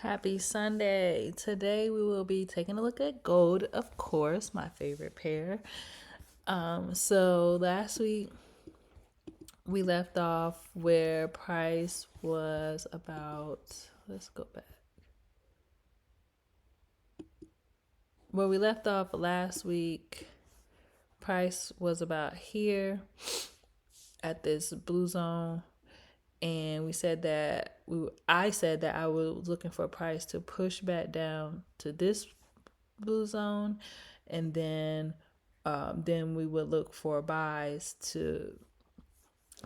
Happy Sunday. Today we will be taking a look at gold, of course, my favorite pair. So last week we left off where price was about, let's go back. Where we left off last week, price was about here at this blue zone. And we said that I said that I was looking for a price to push back down to this blue zone, and then we would look for buys to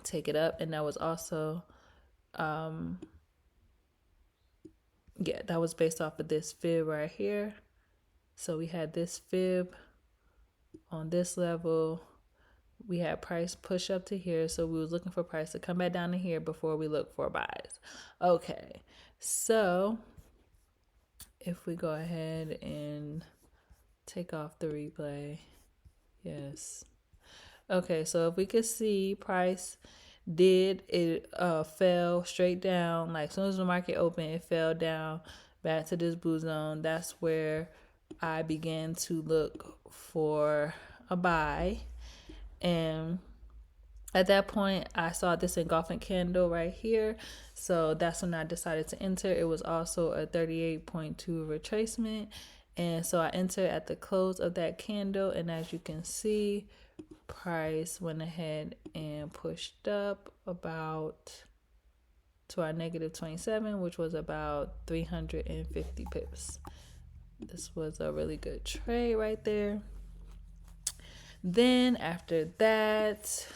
take it up. And that was also that was based off of this fib right here. So we had this fib on this level. We had price push up to here, so we was looking for price to come back down to here before we look for buys. Okay, so if we go ahead and take off the replay, yes. Okay, so if we could see price did it fell straight down, like as soon as the market opened, it fell down back to this blue zone. That's where I began to look for a buy. And at that point, I saw this engulfing candle right here. So that's when I decided to enter. It was also a 38.2 retracement. And so I entered at the close of that candle. And as you can see, price went ahead and pushed up about to our negative 27, which was about 350 pips. This was a really good trade right there. Then after that,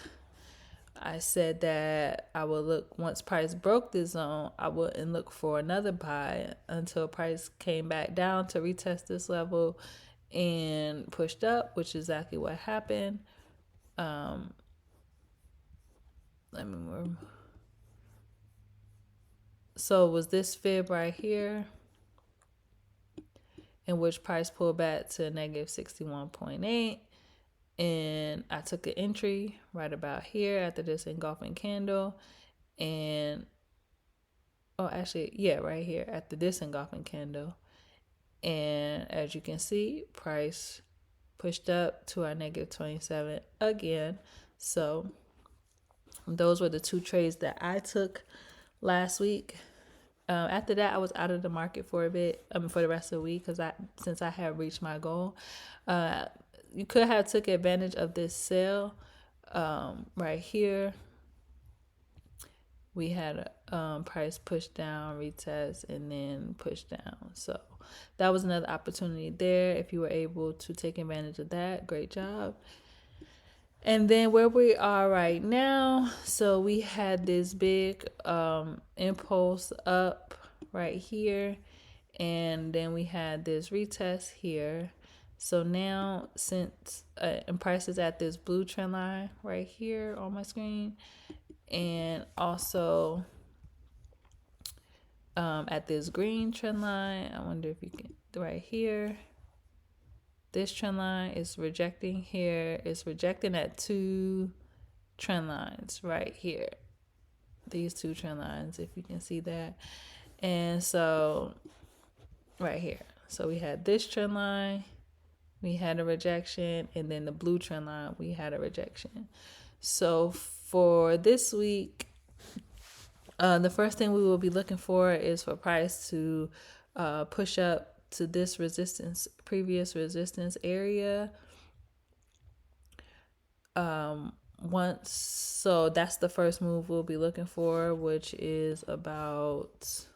I said that I would look, once price broke this zone, I wouldn't look for another buy until price came back down to retest this level and pushed up, which is exactly what happened. Let me move. So it was this fib right here, in which price pulled back to negative 61.8. And I took an entry right about here after this engulfing candle. And right here after this engulfing candle. And as you can see, price pushed up to our negative 27 again. So those were the two trades that I took last week. After that, I was out of the market for a bit. For the rest of the week, since I had reached my goal. You could have took advantage of this sale right here. We had a price push down, retest, and then push down. So that was another opportunity there. If you were able to take advantage of that, great job. And then where we are right now, so we had this big impulse up right here, and then we had this retest here. So now, since and price is at this blue trend line right here on my screen, and also at this green trend line, I wonder if you can, right here, this trend line is rejecting here. It's rejecting at two trend lines right here. These two trend lines, if you can see that. And so right here. So we had this trend line, we had a rejection, and then the blue trend line, we had a rejection. So for this week, the first thing we will be looking for is for price to push up to this previous resistance area. So that's the first move we'll be looking for, which is about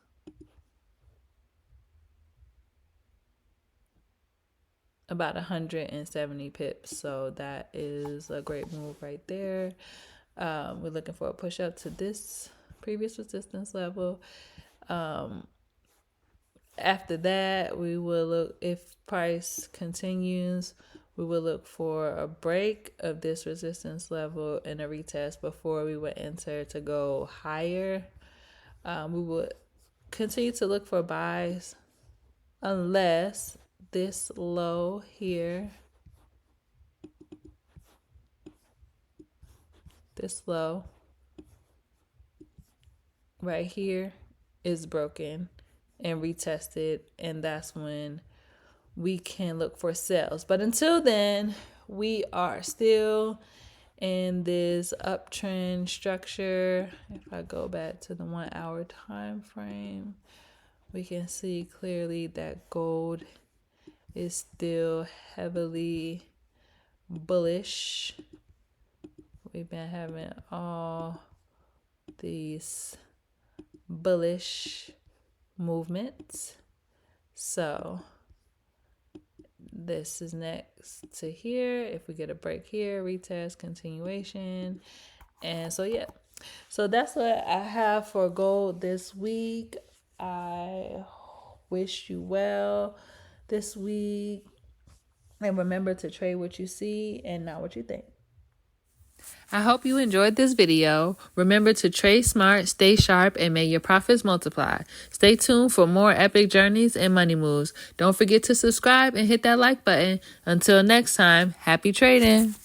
about 170 pips. So that is a great move right there. We're looking for a push up to this previous resistance level. After that, we will look, if price continues, we will look for a break of this resistance level and a retest before we would enter to go higher. We would continue to look for buys unless this low here, this low right here is broken. and retest it, and that's when we can look for sales. But until then, we are still in this uptrend structure. If I go back to the 1 hour time frame, we can see clearly that gold is still heavily bullish. We've been having all these bullish movements. So this is next to here. If we get a break here, retest, continuation. And so, yeah. So that's what I have for gold this week. I wish you well this week. And remember to trade what you see and not what you think. I hope you enjoyed this video. Remember to trade smart, stay sharp, and may your profits multiply. Stay tuned for more epic journeys and money moves. Don't forget to subscribe and hit that like button. Until next time, happy trading.